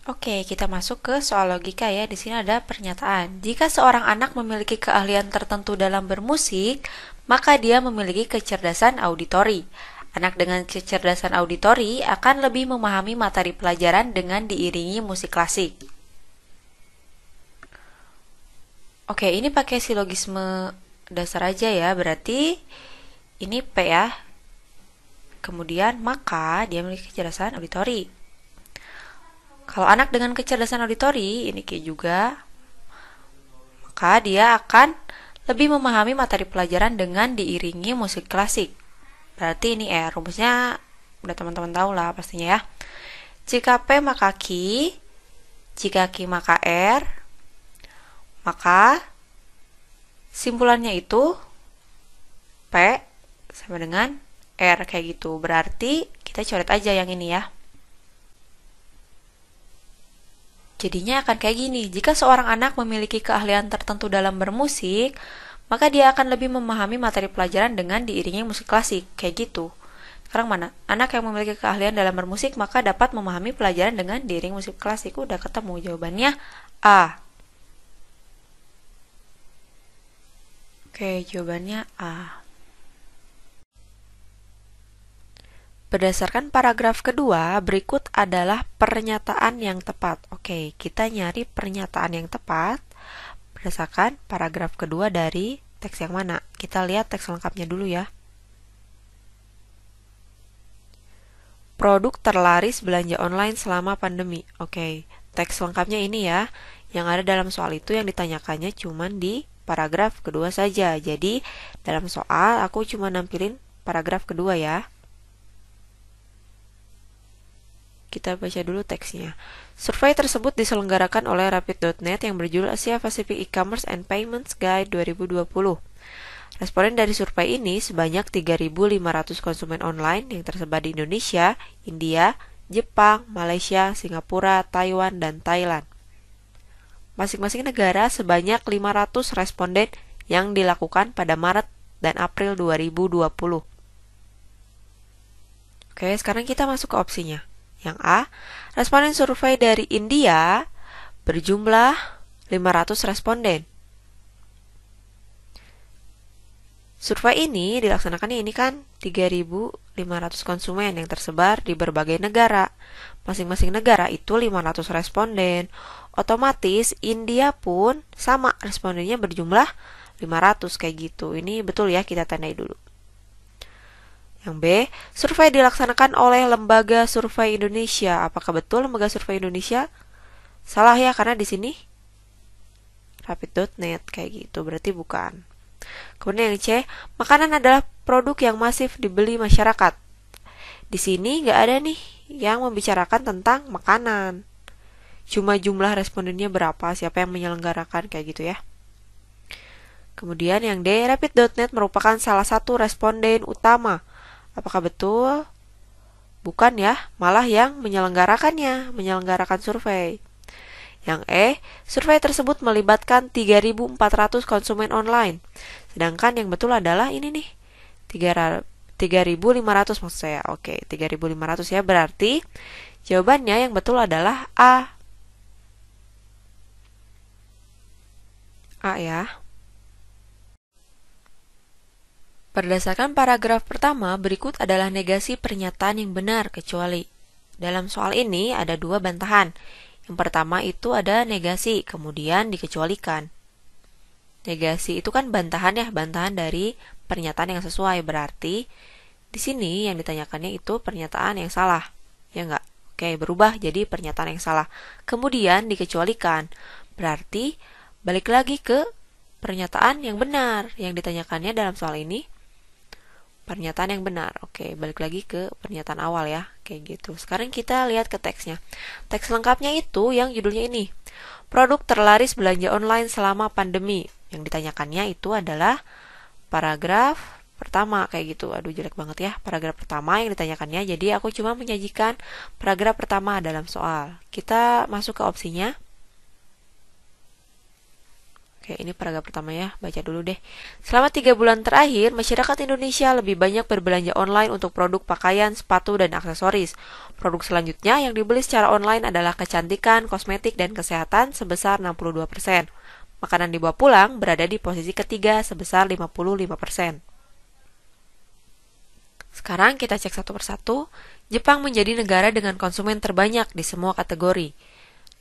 Oke, kita masuk ke soal logika ya. Di sini ada pernyataan. Jika seorang anak memiliki keahlian tertentu dalam bermusik, maka dia memiliki kecerdasan auditori. Anak dengan kecerdasan auditori akan lebih memahami materi pelajaran dengan diiringi musik klasik. Oke, ini pakai silogisme dasar aja ya. Berarti ini P ya. Kemudian maka dia memiliki kecerdasan auditori. Kalau anak dengan kecerdasan auditori, ini Q juga, maka dia akan lebih memahami materi pelajaran dengan diiringi musik klasik. Berarti ini R, rumusnya udah teman-teman tahu lah pastinya ya. Jika P maka Q, jika Q maka R, maka simpulannya itu P sama dengan R kayak gitu. Berarti kita coret aja yang ini ya. Jadinya akan kayak gini, jika seorang anak memiliki keahlian tertentu dalam bermusik, maka dia akan lebih memahami materi pelajaran dengan diiringi musik klasik, kayak gitu. Sekarang mana? Anak yang memiliki keahlian dalam bermusik, maka dapat memahami pelajaran dengan diiringi musik klasik. Udah ketemu jawabannya A. Oke, jawabannya A. Berdasarkan paragraf kedua, berikut adalah pernyataan yang tepat. Oke, kita nyari pernyataan yang tepat berdasarkan paragraf kedua dari teks yang mana. Kita lihat teks lengkapnya dulu ya. Produk terlaris belanja online selama pandemi. Oke, teks lengkapnya ini ya. Yang ada dalam soal itu yang ditanyakannya cuma di paragraf kedua saja. Jadi, dalam soal aku cuma nampilin paragraf kedua ya. Kita baca dulu teksnya. Survei tersebut diselenggarakan oleh Rapid.net yang berjudul Asia Pacific E-commerce and Payments Guide 2020. Responden dari survei ini sebanyak 3.500 konsumen online yang tersebar di Indonesia, India, Jepang, Malaysia, Singapura, Taiwan, dan Thailand. Masing-masing negara sebanyak 500 responden yang dilakukan pada Maret dan April 2020. Oke, sekarang kita masuk ke opsinya. Yang A, responden survei dari India berjumlah 500 responden. Survei ini dilaksanakannya ini kan 3.500 konsumen yang tersebar di berbagai negara. Masing-masing negara itu 500 responden. Otomatis India pun sama respondennya berjumlah 500 kayak gitu. Ini betul ya, kita tandai dulu. Yang B, survei dilaksanakan oleh Lembaga Survei Indonesia. Apakah betul Lembaga Survei Indonesia? Salah ya, karena di sini Rapid.net kayak gitu, berarti bukan. Kemudian yang C, makanan adalah produk yang masif dibeli masyarakat. Di sini nggak ada nih yang membicarakan tentang makanan. Cuma jumlah respondennya berapa, siapa yang menyelenggarakan kayak gitu ya. Kemudian yang D, Rapid.net merupakan salah satu responden utama. Apakah betul? Bukan ya, malah yang menyelenggarakan survei. Yang E, survei tersebut melibatkan 3.400 konsumen online. Sedangkan yang betul adalah ini nih, 3.500 maksud saya. Oke, 3.500 ya, berarti jawabannya yang betul adalah A. A ya. Berdasarkan paragraf pertama, berikut adalah negasi pernyataan yang benar kecuali. Dalam soal ini ada dua bantahan. Yang pertama itu ada negasi, kemudian dikecualikan. Negasi itu kan bantahan ya, bantahan dari pernyataan yang sesuai. Berarti di sini yang ditanyakannya itu pernyataan yang salah. Ya enggak? Oke, berubah jadi pernyataan yang salah. Kemudian dikecualikan. Berarti balik lagi ke pernyataan yang benar. Yang ditanyakannya dalam soal ini pernyataan yang benar. Oke, balik lagi ke pernyataan awal ya. Kayak gitu. Sekarang kita lihat ke teksnya. Teks lengkapnya itu yang judulnya ini. Produk terlaris belanja online selama pandemi. Yang ditanyakannya itu adalah paragraf pertama kayak gitu. Aduh, jelek banget ya. Paragraf pertama yang ditanyakannya. Jadi aku cuma menyajikan paragraf pertama dalam soal. Kita masuk ke opsinya. Oke, ini paragraf pertama ya, baca dulu deh. Selama 3 bulan terakhir, masyarakat Indonesia lebih banyak berbelanja online untuk produk pakaian, sepatu, dan aksesoris. Produk selanjutnya yang dibeli secara online adalah kecantikan, kosmetik, dan kesehatan sebesar 62%. Makanan dibawa pulang berada di posisi ketiga sebesar 55%. Sekarang kita cek satu persatu. Jepang menjadi negara dengan konsumen terbanyak di semua kategori.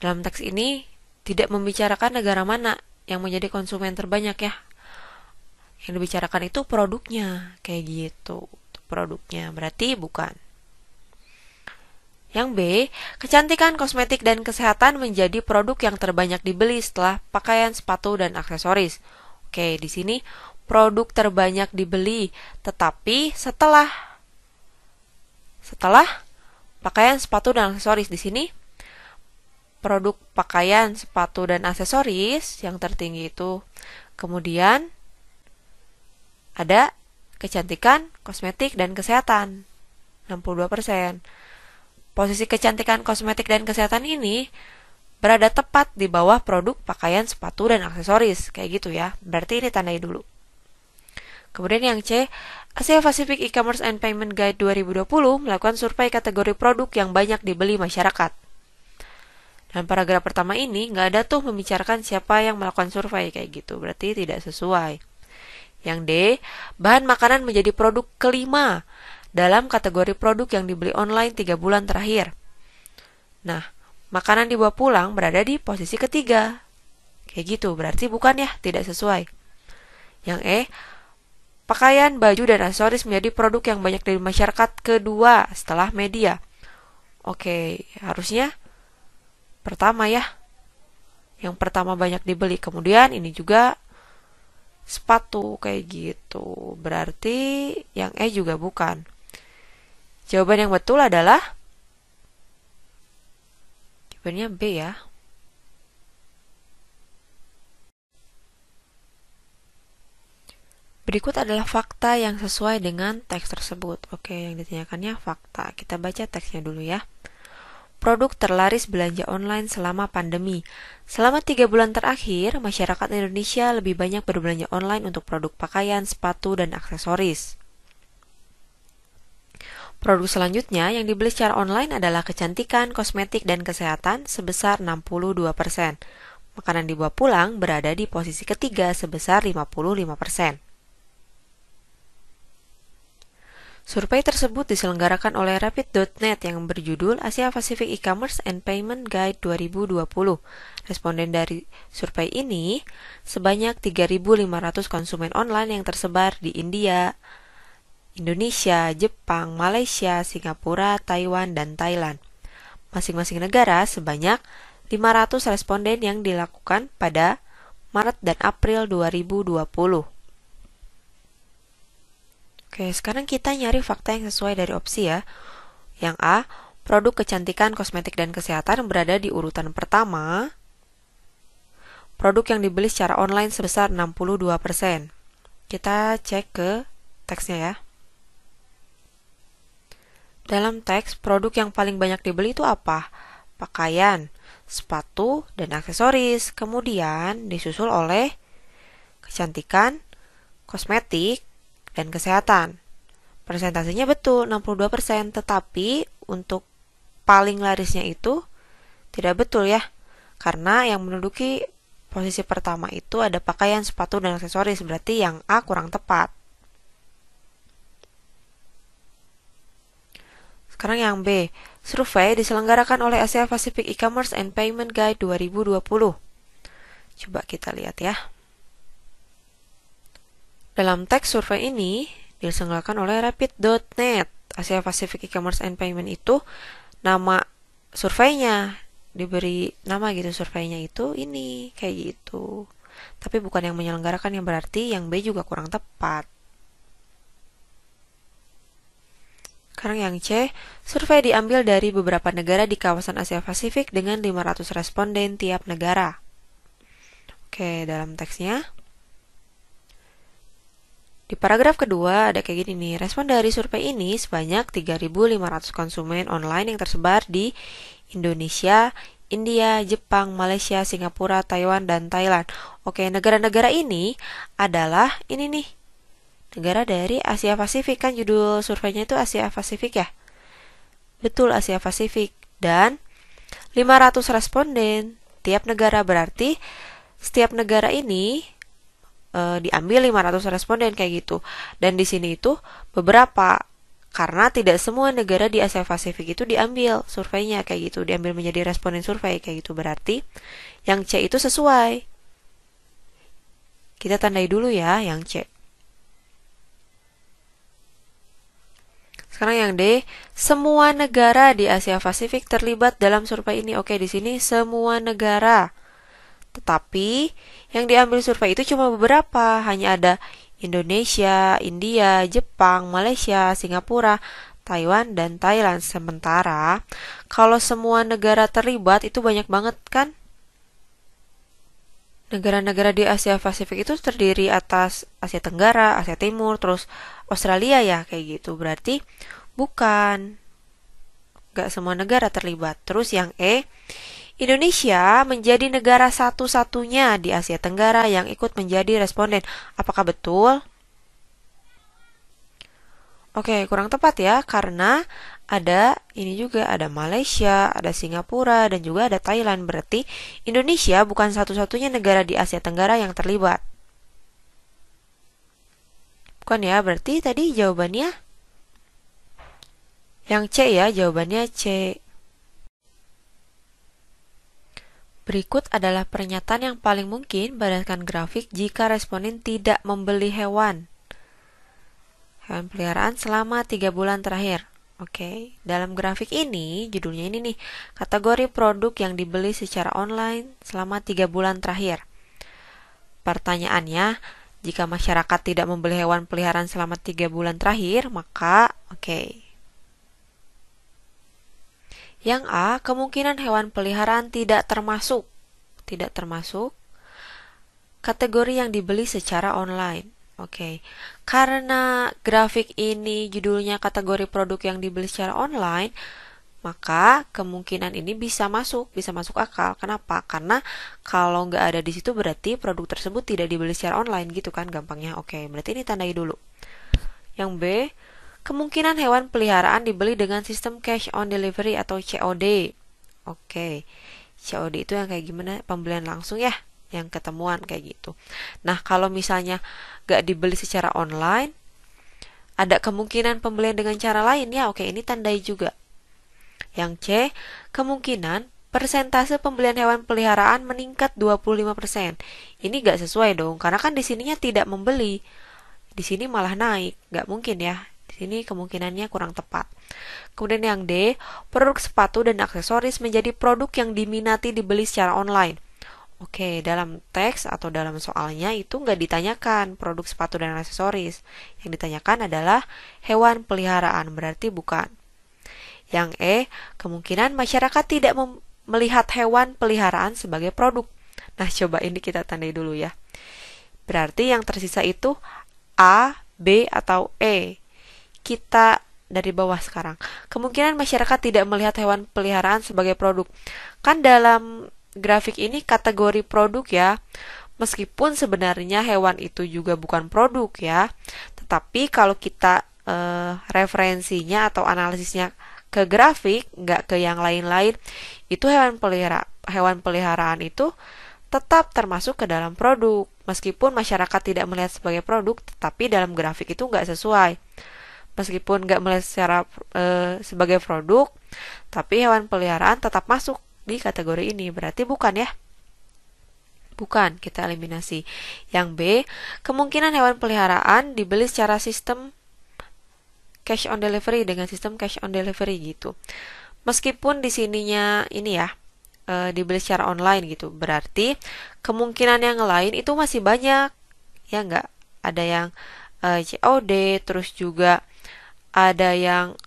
Dalam teks ini tidak membicarakan negara mana yang menjadi konsumen terbanyak ya. Yang dibicarakan itu produknya, kayak gitu. Produknya, berarti bukan. Yang B, kecantikan, kosmetik, dan kesehatan menjadi produk yang terbanyak dibeli setelah pakaian, sepatu, dan aksesoris. Oke, di sini produk terbanyak dibeli, tetapi setelah pakaian, sepatu, dan aksesoris. Di sini produk pakaian, sepatu, dan aksesoris yang tertinggi itu. Kemudian ada kecantikan, kosmetik, dan kesehatan 62%. Posisi kecantikan, kosmetik, dan kesehatan ini berada tepat di bawah produk pakaian, sepatu, dan aksesoris. Kayak gitu ya. Berarti ini tandai dulu. Kemudian yang C, Asia Pacific E-Commerce and Payment Guide 2020 melakukan survei kategori produk yang banyak dibeli masyarakat. Dan paragraf pertama ini nggak ada tuh membicarakan siapa yang melakukan survei kayak gitu, berarti tidak sesuai. Yang D, bahan makanan menjadi produk kelima dalam kategori produk yang dibeli online 3 bulan terakhir. Nah, makanan dibawa pulang berada di posisi ketiga. Kayak gitu, berarti bukan ya, tidak sesuai. Yang E, pakaian, baju, dan aksesoris menjadi produk yang banyak dari masyarakat kedua setelah media. Oke, harusnya pertama ya. Yang pertama banyak dibeli. Kemudian ini juga sepatu kayak gitu. Berarti yang E juga bukan. Jawaban yang betul adalah jawabannya B ya. Berikut adalah fakta yang sesuai dengan teks tersebut. Oke, yang ditanyakannya fakta. Kita baca teksnya dulu ya. Produk terlaris belanja online selama pandemi. Selama 3 bulan terakhir, masyarakat Indonesia lebih banyak berbelanja online untuk produk pakaian, sepatu, dan aksesoris. Produk selanjutnya yang dibeli secara online adalah kecantikan, kosmetik, dan kesehatan sebesar 62%. Makanan dibawa pulang berada di posisi ketiga sebesar 55%. Survei tersebut diselenggarakan oleh Rapid.net yang berjudul Asia Pacific E-Commerce and Payment Guide 2020. Responden dari survei ini sebanyak 3.500 konsumen online yang tersebar di India, Indonesia, Jepang, Malaysia, Singapura, Taiwan, dan Thailand. Masing-masing negara sebanyak 500 responden yang dilakukan pada Maret dan April 2020. Oke, sekarang kita nyari fakta yang sesuai dari opsi ya. Yang A, produk kecantikan, kosmetik, dan kesehatan berada di urutan pertama. Produk yang dibeli secara online sebesar 62%. Kita cek ke teksnya ya. Dalam teks, produk yang paling banyak dibeli itu apa? Pakaian, sepatu, dan aksesoris. Kemudian disusul oleh kecantikan, kosmetik, dan kesehatan. Persentasenya betul 62%, tetapi untuk paling larisnya itu tidak betul ya. Karena yang menduduki posisi pertama itu ada pakaian, sepatu, dan aksesoris, berarti yang A kurang tepat. Sekarang yang B, survei diselenggarakan oleh Asia Pacific E-Commerce and Payment Guide 2020. Coba kita lihat ya. Dalam teks survei ini diselenggarakan oleh Rapid.net. Asia Pacific E-Commerce and Payment itu nama surveinya, diberi nama gitu, surveinya itu ini kayak gitu. Tapi bukan yang menyelenggarakan, yang berarti yang B juga kurang tepat. Sekarang yang C, survei diambil dari beberapa negara di kawasan Asia Pasifik dengan 500 responden tiap negara. Oke, dalam teksnya di paragraf kedua ada kayak gini nih, respon dari survei ini sebanyak 3.500 konsumen online yang tersebar di Indonesia, India, Jepang, Malaysia, Singapura, Taiwan, dan Thailand. Oke, negara-negara ini adalah ini nih, negara dari Asia Pasifik, kan judul surveinya itu Asia Pasifik ya? Betul, Asia Pasifik. Dan 500 responden tiap negara, berarti setiap negara ini diambil 500 responden kayak gitu. Dan di sini itu beberapa, karena tidak semua negara di Asia Pasifik itu diambil surveinya kayak gitu, diambil menjadi responden survei kayak gitu. Berarti yang C itu sesuai. Kita tandai dulu ya yang C. Sekarang yang D, semua negara di Asia Pasifik terlibat dalam survei ini. Oke, di sini semua negara. Tetapi yang diambil survei itu cuma beberapa, hanya ada Indonesia, India, Jepang, Malaysia, Singapura, Taiwan, dan Thailand. Sementara kalau semua negara terlibat itu banyak banget kan? Negara-negara di Asia Pasifik itu terdiri atas Asia Tenggara, Asia Timur, terus Australia ya kayak gitu. Berarti bukan, gak semua negara terlibat. Terus yang E, Indonesia menjadi negara satu-satunya di Asia Tenggara yang ikut menjadi responden. Apakah betul? Oke, kurang tepat ya, karena ada ini juga, ada Malaysia, ada Singapura, dan juga ada Thailand. Berarti Indonesia bukan satu-satunya negara di Asia Tenggara yang terlibat. Bukan ya, berarti tadi jawabannya yang C ya, jawabannya C. Berikut adalah pernyataan yang paling mungkin berdasarkan grafik jika responden tidak membeli hewan peliharaan selama 3 bulan terakhir. Oke, dalam grafik ini, judulnya ini nih, kategori produk yang dibeli secara online selama 3 bulan terakhir. Pertanyaannya, jika masyarakat tidak membeli hewan peliharaan selama 3 bulan terakhir, maka Yang A, kemungkinan hewan peliharaan tidak termasuk kategori yang dibeli secara online. Karena grafik ini judulnya kategori produk yang dibeli secara online, maka kemungkinan ini bisa masuk akal. Kenapa? Karena kalau nggak ada di situ berarti produk tersebut tidak dibeli secara online gitu kan gampangnya. Berarti ini tandai dulu. Yang B, kemungkinan hewan peliharaan dibeli dengan sistem cash on delivery atau COD. COD itu yang kayak gimana? Pembelian langsung ya, yang ketemuan kayak gitu. Nah, kalau misalnya gak dibeli secara online, ada kemungkinan pembelian dengan cara lain ya. Ini tandai juga. Yang C, kemungkinan persentase pembelian hewan peliharaan meningkat 25%. Ini gak sesuai dong, karena kan di sininya tidak membeli. Di sini malah naik, gak mungkin ya. Di sini kemungkinannya kurang tepat. Kemudian yang D, produk sepatu dan aksesoris menjadi produk yang diminati dibeli secara online. Dalam teks atau dalam soalnya itu nggak ditanyakan produk sepatu dan aksesoris. Yang ditanyakan adalah hewan peliharaan, berarti bukan. Yang E, kemungkinan masyarakat tidak melihat hewan peliharaan sebagai produk. Nah, coba ini kita tandai dulu ya. Berarti yang tersisa itu A, B, atau E. Kita dari bawah sekarang. Kemungkinan masyarakat tidak melihat hewan peliharaan sebagai produk. Kan dalam grafik ini kategori produk ya. Meskipun sebenarnya hewan itu juga bukan produk ya. Tetapi kalau kita referensinya atau analisisnya ke grafik, nggak ke yang lain-lain, itu hewan peliharaan itu tetap termasuk ke dalam produk. Meskipun masyarakat tidak melihat sebagai produk, tetapi dalam grafik itu nggak sesuai. Meskipun nggak melihat secara sebagai produk, tapi hewan peliharaan tetap masuk di kategori ini. Berarti bukan ya? Bukan, kita eliminasi. Yang B, kemungkinan hewan peliharaan dibeli secara sistem cash on delivery, dengan sistem cash on delivery gitu. Meskipun di sininya ini ya, dibeli secara online gitu. Berarti kemungkinan yang lain itu masih banyak. Ya nggak? Ada yang COD, terus juga ada yang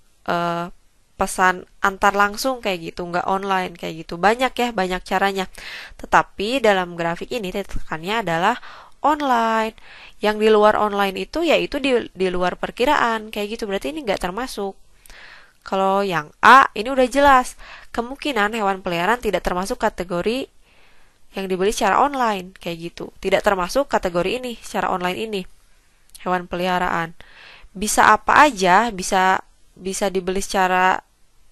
pesan antar langsung kayak gitu, nggak online kayak gitu. Banyak ya, banyak caranya. Tetapi dalam grafik ini tekannya adalah online. Yang di luar online itu yaitu di luar perkiraan kayak gitu. Berarti ini nggak termasuk. Kalau yang A, ini udah jelas. Kemungkinan hewan peliharaan tidak termasuk kategori yang dibeli secara online, kayak gitu. Tidak termasuk kategori ini, secara online ini. Hewan peliharaan. Bisa apa aja, bisa dibeli secara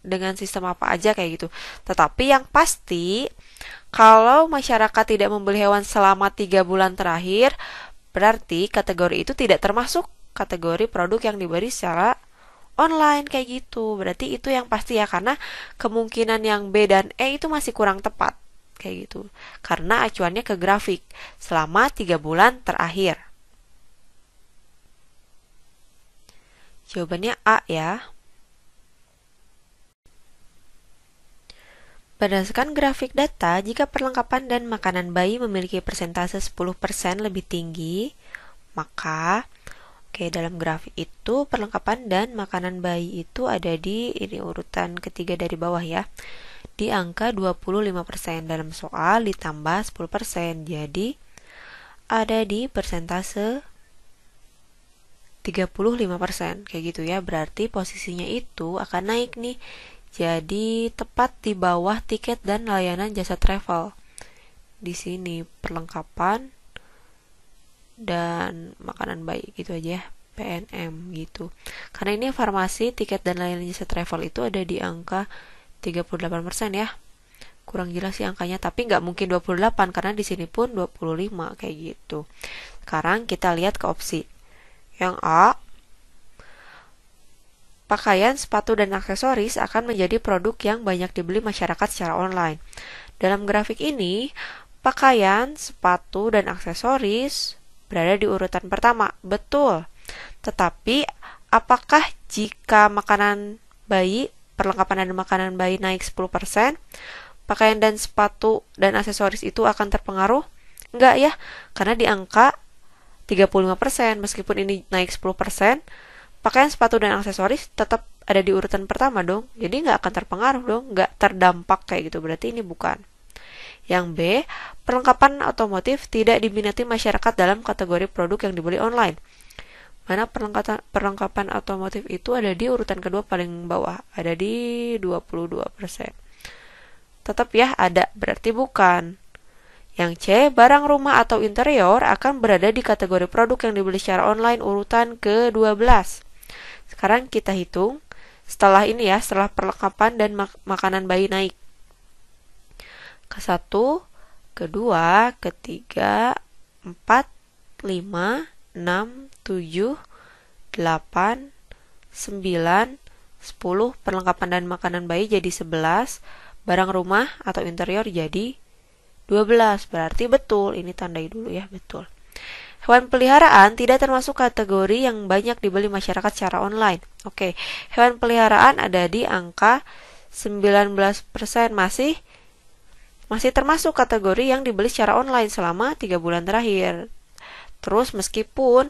dengan sistem apa aja kayak gitu. Tetapi yang pasti, kalau masyarakat tidak membeli hewan selama 3 bulan terakhir, berarti kategori itu tidak termasuk kategori produk yang dibeli secara online kayak gitu. Berarti itu yang pasti ya, karena kemungkinan yang B dan E itu masih kurang tepat kayak gitu. Karena acuannya ke grafik selama 3 bulan terakhir. Jawabannya A ya. Berdasarkan grafik data, jika perlengkapan dan makanan bayi memiliki persentase 10% lebih tinggi, maka dalam grafik itu perlengkapan dan makanan bayi itu ada di ini urutan ketiga dari bawah ya. Di angka 25%, dalam soal ditambah 10%. Jadi ada di persentase 35% kayak gitu ya. Berarti posisinya itu akan naik nih. Jadi tepat di bawah tiket dan layanan jasa travel. Di sini perlengkapan dan makanan bayi gitu aja, PNM gitu. Karena ini farmasi, tiket dan layanan jasa travel itu ada di angka 38% ya. Kurang jelas sih angkanya, tapi nggak mungkin 28 karena di sini pun 25 kayak gitu. Sekarang kita lihat ke opsi. Yang A, pakaian, sepatu, dan aksesoris akan menjadi produk yang banyak dibeli masyarakat secara online. Dalam grafik ini, pakaian, sepatu, dan aksesoris berada di urutan pertama. Betul. Tetapi, apakah jika makanan bayi, perlengkapan dan makanan bayi naik 10%, pakaian dan sepatu dan aksesoris itu akan terpengaruh? Enggak ya, karena di angka 35%, meskipun ini naik 10%, pakaian, sepatu, dan aksesoris tetap ada di urutan pertama dong. Jadi nggak akan terpengaruh dong, nggak terdampak kayak gitu. Berarti ini bukan. Yang B, perlengkapan otomotif tidak diminati masyarakat dalam kategori produk yang dibeli online. Mana perlengkapan otomotif itu ada di urutan kedua paling bawah, ada di 22%. Tetap ya ada, berarti bukan. Yang C, barang rumah atau interior akan berada di kategori produk yang dibeli secara online urutan ke-12. Sekarang kita hitung setelah ini ya, setelah perlengkapan dan makanan bayi naik. Ke-1, ke-2, ke-3, 4, 5, 6, 7, 8, 9, 10, perlengkapan dan makanan bayi jadi 11, barang rumah atau interior jadi 12. Berarti betul, ini tandai dulu ya, betul. Hewan peliharaan tidak termasuk kategori yang banyak dibeli masyarakat secara online. Oke, hewan peliharaan ada di angka 19%, masih termasuk kategori yang dibeli secara online selama 3 bulan terakhir. Terus meskipun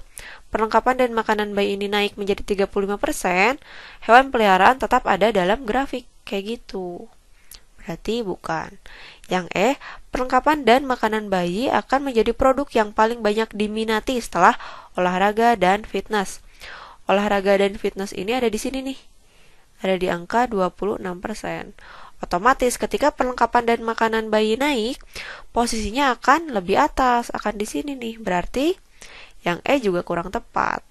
perlengkapan dan makanan bayi ini naik menjadi 35%, hewan peliharaan tetap ada dalam grafik kayak gitu. Berarti bukan. Yang E, perlengkapan dan makanan bayi akan menjadi produk yang paling banyak diminati setelah olahraga dan fitness. Olahraga dan fitness ini ada di sini nih. Ada di angka 26%. Otomatis ketika perlengkapan dan makanan bayi naik, posisinya akan lebih atas, akan di sini nih. Berarti yang E juga kurang tepat.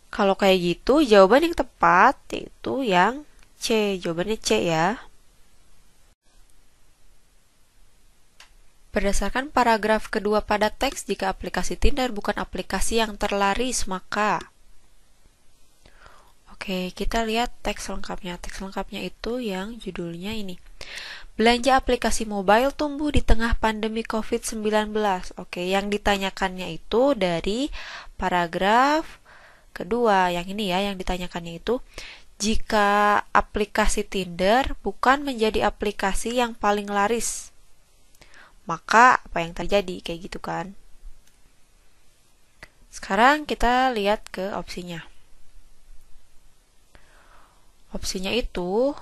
Kalau kayak gitu, jawaban yang tepat itu yang C. Jawabannya C ya. Berdasarkan paragraf kedua pada teks, jika aplikasi Tinder bukan aplikasi yang terlaris, maka Oke, kita lihat teks lengkapnya. Teks lengkapnya itu yang judulnya ini. Belanja aplikasi mobile tumbuh di tengah pandemi COVID-19. Oke, yang ditanyakannya itu dari paragraf kedua. Yang ini ya, yang ditanyakannya itu, jika aplikasi Tinder bukan menjadi aplikasi yang paling laris, maka apa yang terjadi? Kayak gitu kan. Sekarang kita lihat ke opsinya. Opsinya itu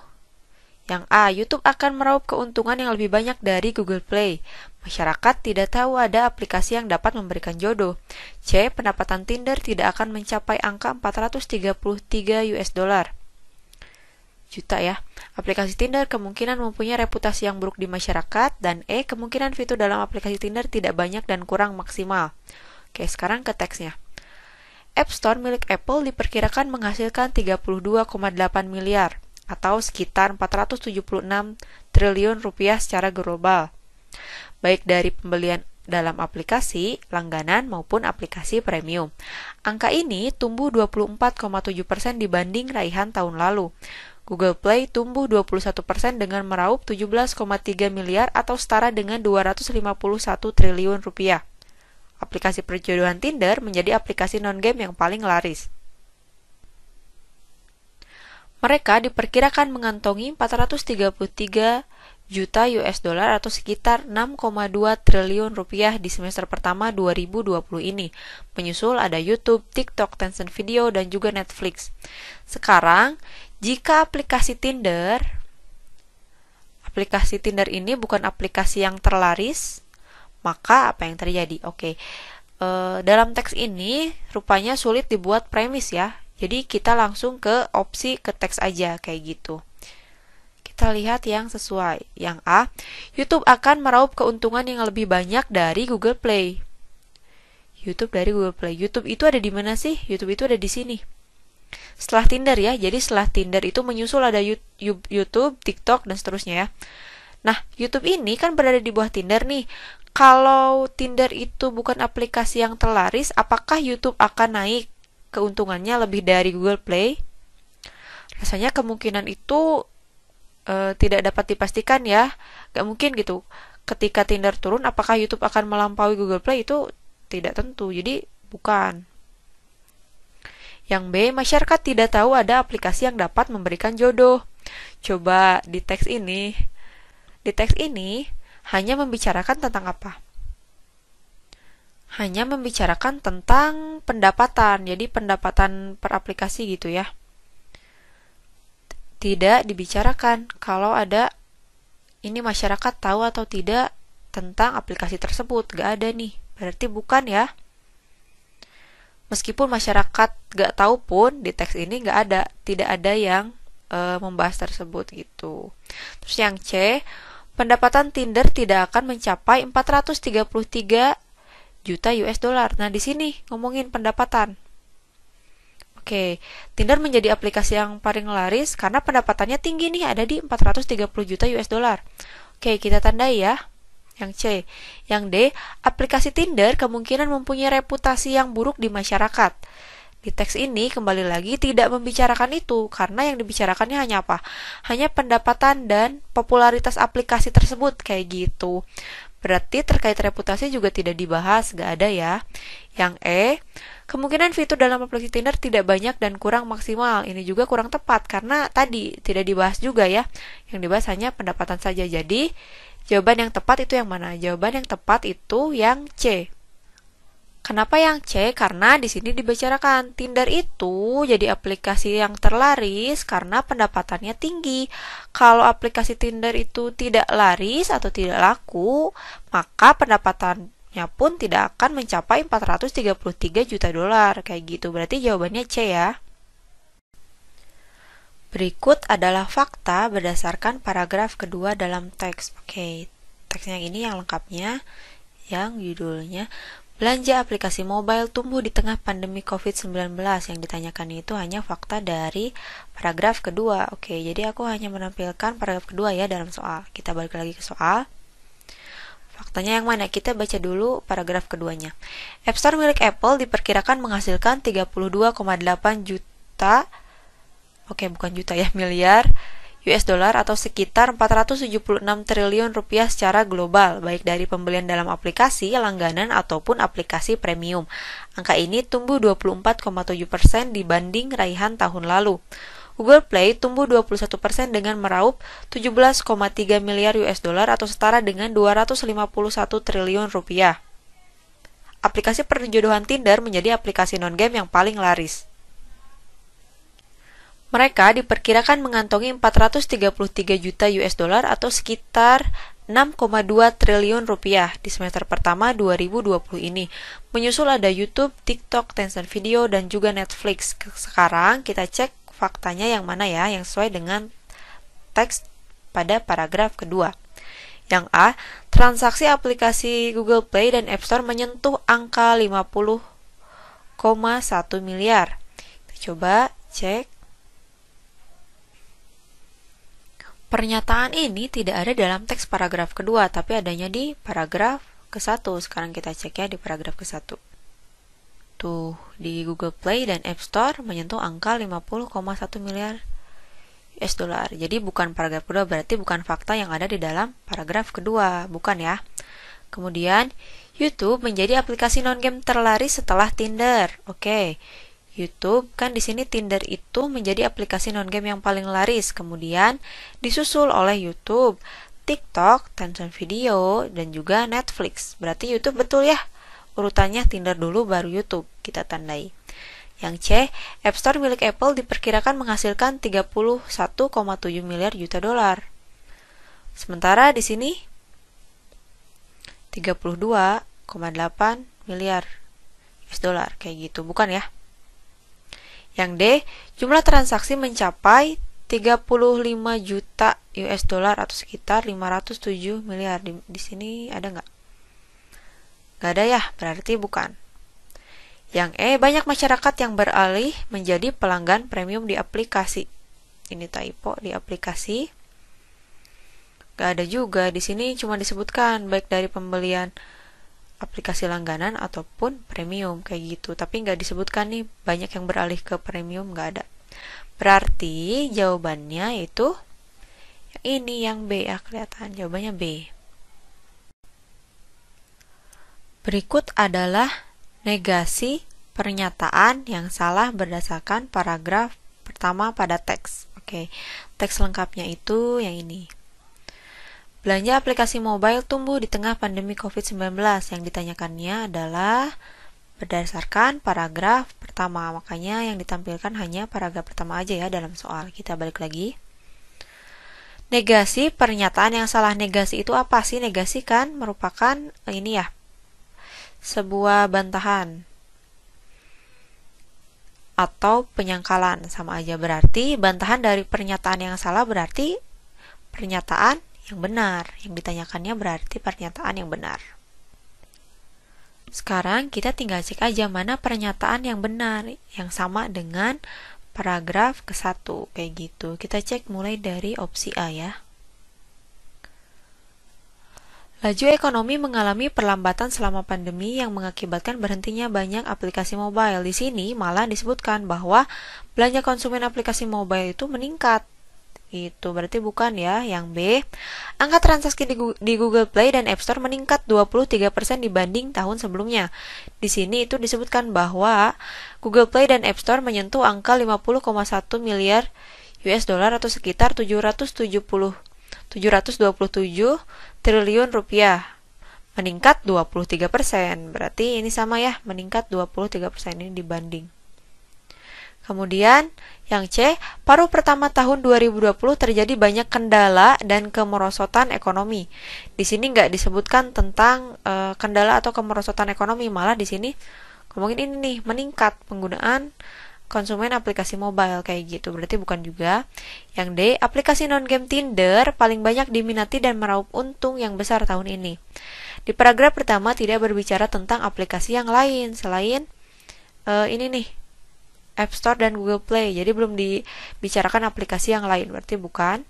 Yang A, YouTube akan meraup keuntungan yang lebih banyak dari Google Play. Masyarakat tidak tahu ada aplikasi yang dapat memberikan jodoh. C, pendapatan Tinder tidak akan mencapai angka 433 US dollar. Juta ya. Aplikasi Tinder kemungkinan mempunyai reputasi yang buruk di masyarakat. Dan E, kemungkinan fitur dalam aplikasi Tinder tidak banyak dan kurang maksimal. Oke, sekarang ke teksnya. App Store milik Apple diperkirakan menghasilkan 32,8 miliar atau sekitar 476 triliun rupiah secara global, baik dari pembelian dalam aplikasi, langganan, maupun aplikasi premium. Angka ini tumbuh 24,7% dibanding raihan tahun lalu. Google Play tumbuh 21% dengan meraup 17,3 miliar atau setara dengan 251 triliun rupiah. Aplikasi perjodohan Tinder menjadi aplikasi non-game yang paling laris. Mereka diperkirakan mengantongi 433 juta US dollar atau sekitar 6,2 triliun rupiah di semester pertama 2020 ini. Menyusul ada YouTube, TikTok, Tencent Video, dan juga Netflix. Sekarang, jika aplikasi Tinder ini bukan aplikasi yang terlaris, maka apa yang terjadi? Oke, dalam teks ini rupanya sulit dibuat premis ya. Jadi kita langsung ke opsi ke teks aja kayak gitu. Kita lihat yang sesuai. Yang A, YouTube akan meraup keuntungan yang lebih banyak dari Google Play. YouTube dari Google Play. YouTube itu ada di mana sih? YouTube itu ada di sini. Setelah Tinder ya. Jadi setelah Tinder itu menyusul ada YouTube, TikTok, dan seterusnya ya. Nah, YouTube ini kan berada di bawah Tinder nih. Kalau Tinder itu bukan aplikasi yang terlaris, apakah YouTube akan naik keuntungannya lebih dari Google Play? Rasanya kemungkinan itu tidak dapat dipastikan ya. Gak mungkin gitu. Ketika Tinder turun, apakah YouTube akan melampaui Google Play? Itu tidak tentu. Jadi bukan. Yang B, masyarakat tidak tahu ada aplikasi yang dapat memberikan jodoh. Coba di teks ini. Di teks ini hanya membicarakan tentang apa? Hanya membicarakan tentang pendapatan. Jadi pendapatan per aplikasi gitu ya. Tidak dibicarakan kalau ada ini masyarakat tahu atau tidak tentang aplikasi tersebut. Gak ada nih. Berarti bukan ya. Meskipun masyarakat gak tahu pun di teks ini gak ada. Tidak ada yang membahas tersebut gitu. Terus yang C, pendapatan Tinder tidak akan mencapai 433 juta US dollar. Nah, di sini ngomongin pendapatan. Oke, Tinder menjadi aplikasi yang paling laris karena pendapatannya tinggi nih, ada di 430 juta US dollar. Oke, kita tandai ya. Yang C. Yang D, aplikasi Tinder kemungkinan mempunyai reputasi yang buruk di masyarakat. Di teks ini kembali lagi tidak membicarakan itu, karena yang dibicarakannya hanya apa? Hanya pendapatan dan popularitas aplikasi tersebut, kayak gitu. Berarti terkait reputasi juga tidak dibahas, gak ada ya. Yang E, kemungkinan fitur dalam aplikasi Tinder tidak banyak dan kurang maksimal. Ini juga kurang tepat, karena tadi tidak dibahas juga ya. Yang dibahas hanya pendapatan saja. Jadi, jawaban yang tepat itu yang mana? Jawaban yang tepat itu yang C. Kenapa yang C? Karena di sini dibicarakan Tinder itu jadi aplikasi yang terlaris karena pendapatannya tinggi. Kalau aplikasi Tinder itu tidak laris atau tidak laku, maka pendapatannya pun tidak akan mencapai 433 juta dolar. Kayak gitu. Berarti jawabannya C ya. Berikut adalah fakta berdasarkan paragraf kedua dalam teks. Oke, teksnya ini yang lengkapnya, yang judulnya belanja aplikasi mobile tumbuh di tengah pandemi COVID-19. Yang ditanyakan itu hanya fakta dari paragraf kedua. Oke, jadi aku hanya menampilkan paragraf kedua ya dalam soal. Kita balik lagi ke soal. Faktanya yang mana? Kita baca dulu paragraf keduanya. App Store milik Apple diperkirakan menghasilkan 32,8 juta, miliar US dollar atau sekitar 476 triliun rupiah secara global, baik dari pembelian dalam aplikasi, langganan, ataupun aplikasi premium. Angka ini tumbuh 24,7% dibanding raihan tahun lalu. Google Play tumbuh 21% dengan meraup 17,3 miliar US dollar atau setara dengan 251 triliun rupiah. Aplikasi perjodohan Tinder menjadi aplikasi non-game yang paling laris. Mereka diperkirakan mengantongi 433 juta US dollar atau sekitar 6,2 triliun rupiah di semester pertama 2020 ini. Menyusul ada YouTube, TikTok, Tencent Video, dan juga Netflix. Sekarang kita cek faktanya yang mana ya, yang sesuai dengan teks pada paragraf kedua. Yang A, transaksi aplikasi Google Play dan App Store menyentuh angka 50,1 miliar. Kita coba cek. Pernyataan ini tidak ada dalam teks paragraf kedua, tapi adanya di paragraf ke-1. Sekarang kita cek ya di paragraf ke-1. Tuh, di Google Play dan App Store menyentuh angka 50,1 miliar US dollar. Jadi bukan paragraf kedua, berarti bukan fakta yang ada di dalam paragraf kedua, bukan ya. Kemudian, YouTube menjadi aplikasi non-game terlaris setelah Tinder. Oke. YouTube, kan di sini Tinder itu menjadi aplikasi non-game yang paling laris, kemudian disusul oleh YouTube, TikTok, Tencent Video, dan juga Netflix. Berarti YouTube betul ya? Urutannya Tinder dulu baru YouTube, kita tandai. Yang C, App Store milik Apple diperkirakan menghasilkan 31,7 miliar juta dolar. Sementara di sini 32,8 miliar US dollar, kayak gitu, bukan ya? Yang D, jumlah transaksi mencapai 35 juta US dollar atau sekitar 507 miliar. Di sini ada nggak? Nggak ada ya, berarti bukan. Yang E, banyak masyarakat yang beralih menjadi pelanggan premium di aplikasi. Ini typo, di aplikasi. Nggak ada juga, di sini cuma disebutkan baik dari pembelian aplikasi langganan ataupun premium kayak gitu, tapi nggak disebutkan nih banyak yang beralih ke premium, nggak ada. Berarti jawabannya itu yang ini, yang B ya, kelihatan jawabannya B. Berikut adalah negasi pernyataan yang salah berdasarkan paragraf pertama pada teks. Oke, teks lengkapnya itu yang ini. Belanja aplikasi mobile tumbuh di tengah pandemi COVID-19. Yang ditanyakannya adalah berdasarkan paragraf pertama. Makanya yang ditampilkan hanya paragraf pertama aja ya dalam soal. Kita balik lagi. Negasi pernyataan yang salah. Negasi itu apa sih? Negasi kan merupakan ini ya, sebuah bantahan atau penyangkalan, sama aja. Berarti bantahan dari pernyataan yang salah berarti pernyataan yang benar. Yang ditanyakannya berarti pernyataan yang benar. Sekarang kita tinggal cek aja mana pernyataan yang benar, yang sama dengan paragraf ke-1, kayak gitu. Kita cek mulai dari opsi A ya. Laju ekonomi mengalami perlambatan selama pandemi yang mengakibatkan berhentinya banyak aplikasi mobile. Di sini malah disebutkan bahwa belanja konsumen aplikasi mobile itu meningkat. Itu berarti bukan ya. Yang B, angka transaksi di Google Play dan App Store meningkat 23% dibanding tahun sebelumnya. Di sini itu disebutkan bahwa Google Play dan App Store menyentuh angka 50,1 miliar US dollar atau sekitar 727 triliun rupiah. Meningkat 23%. Berarti ini sama ya, meningkat 23% ini dibanding. Kemudian yang C, paruh pertama tahun 2020 terjadi banyak kendala dan kemerosotan ekonomi. Di sini nggak disebutkan tentang kendala atau kemerosotan ekonomi, malah di sini ngomongin ini nih, meningkat penggunaan konsumen aplikasi mobile kayak gitu. Berarti bukan juga. Yang D, aplikasi non-game Tinder paling banyak diminati dan meraup untung yang besar tahun ini. Di paragraf pertama tidak berbicara tentang aplikasi yang lain selain ini nih, App Store dan Google Play. Jadi belum dibicarakan aplikasi yang lain, berarti bukan.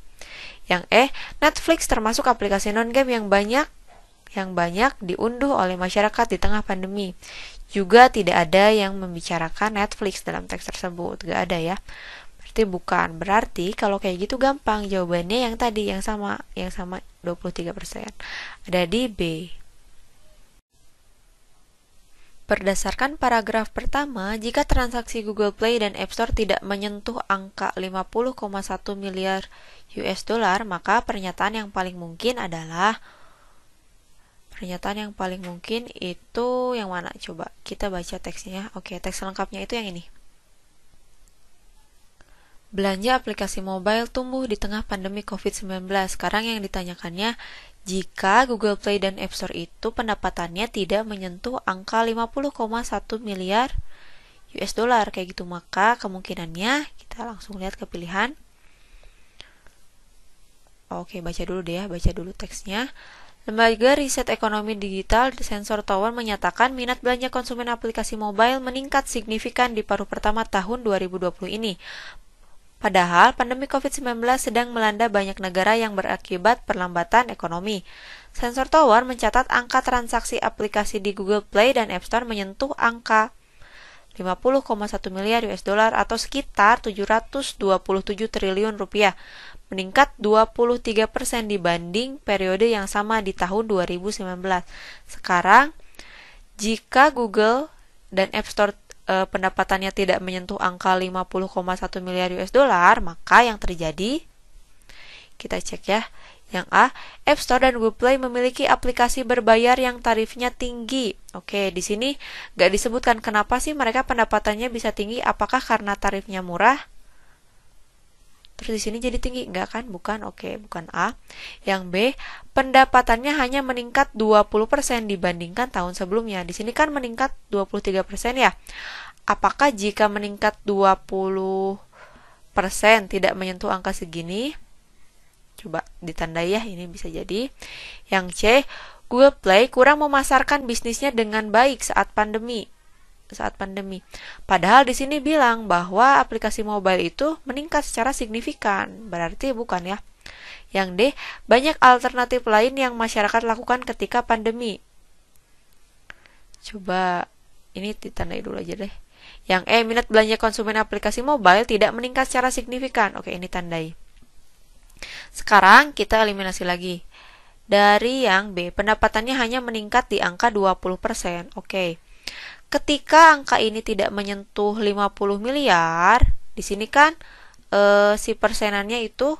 Yang E, Netflix termasuk aplikasi non-game yang banyak diunduh oleh masyarakat di tengah pandemi. Juga tidak ada yang membicarakan Netflix dalam teks tersebut, gak ada ya. Berarti bukan. Berarti kalau kayak gitu gampang, jawabannya yang tadi, yang sama 23%. Ada di B. Berdasarkan paragraf pertama, jika transaksi Google Play dan App Store tidak menyentuh angka 50,1 miliar US dollar, maka pernyataan yang paling mungkin itu yang mana? Coba kita baca teksnya. Oke, teks lengkapnya itu yang ini. Belanja aplikasi mobile tumbuh di tengah pandemi COVID-19. Sekarang yang ditanyakannya, jika Google Play dan App Store itu pendapatannya tidak menyentuh angka 50,1 miliar US dollar kayak gitu, maka kemungkinannya kita langsung lihat ke pilihan. Oke, baca dulu deh ya, baca dulu teksnya. Lembaga Riset Ekonomi Digital Sensor Tower menyatakan minat belanja konsumen aplikasi mobile meningkat signifikan di paruh pertama tahun 2020 ini. Padahal pandemi COVID-19 sedang melanda banyak negara yang berakibat perlambatan ekonomi. Sensor Tower mencatat angka transaksi aplikasi di Google Play dan App Store menyentuh angka 50,1 miliar US dollar atau sekitar 727 triliun rupiah, meningkat 23% dibanding periode yang sama di tahun 2019. Sekarang, jika Google dan App Store pendapatannya tidak menyentuh angka 50,1 miliar US dollar, maka yang terjadi, kita cek ya. Yang A, App Store dan Google Play memiliki aplikasi berbayar yang tarifnya tinggi. Oke, di sini nggak disebutkan kenapa sih mereka pendapatannya bisa tinggi, apakah karena tarifnya murah? Terus di sini jadi tinggi, enggak kan? Bukan, oke, bukan A. Yang B, pendapatannya hanya meningkat 20% dibandingkan tahun sebelumnya. Di sini kan meningkat 23% ya. Apakah jika meningkat 20% tidak menyentuh angka segini? Coba ditandai ya, ini bisa jadi. Yang C, Google Play kurang memasarkan bisnisnya dengan baik saat pandemi. Padahal di sini bilang bahwa aplikasi mobile itu meningkat secara signifikan. Berarti bukan ya. Yang D, banyak alternatif lain yang masyarakat lakukan ketika pandemi. Coba ini ditandai dulu aja deh. Yang E, minat belanja konsumen aplikasi mobile tidak meningkat secara signifikan. Oke, ini tandai. Sekarang kita eliminasi lagi. Dari yang B, pendapatannya hanya meningkat di angka 20%. Oke. Ketika angka ini tidak menyentuh 50 miliar, di sini kan si persenannya itu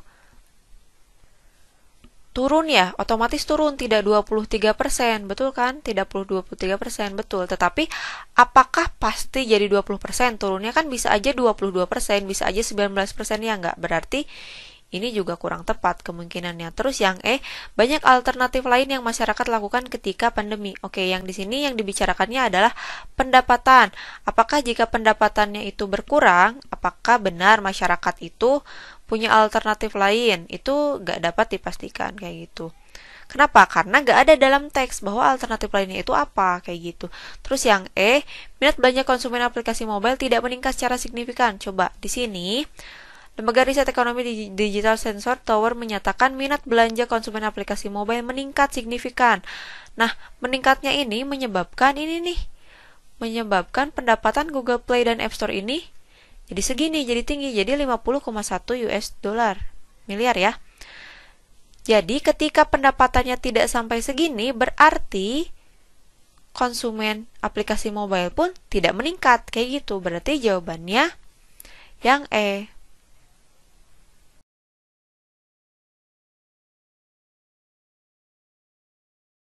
turun ya, otomatis turun, tidak 23%, betul kan? Tidak 23%, betul. Tetapi apakah pasti jadi 20%? Turunnya kan bisa aja 22%, bisa aja 19% ya enggak. Berarti ini juga kurang tepat kemungkinannya. Terus yang E, banyak alternatif lain yang masyarakat lakukan ketika pandemi. Oke, yang di sini yang dibicarakannya adalah pendapatan. Apakah jika pendapatannya itu berkurang, apakah benar masyarakat itu punya alternatif lain? Itu nggak dapat dipastikan kayak gitu. Kenapa? Karena nggak ada dalam teks bahwa alternatif lainnya itu apa, kayak gitu. Terus yang E, minat belanja konsumen aplikasi mobile tidak meningkat secara signifikan. Coba di sini Lembaga Riset Ekonomi Digital Sensor Tower menyatakan minat belanja konsumen aplikasi mobile meningkat signifikan. Nah, meningkatnya ini menyebabkan pendapatan Google Play dan App Store ini jadi segini, jadi tinggi, jadi 50,1 US dollar miliar ya. Jadi ketika pendapatannya tidak sampai segini, berarti konsumen aplikasi mobile pun tidak meningkat, kayak gitu. Berarti jawabannya yang E.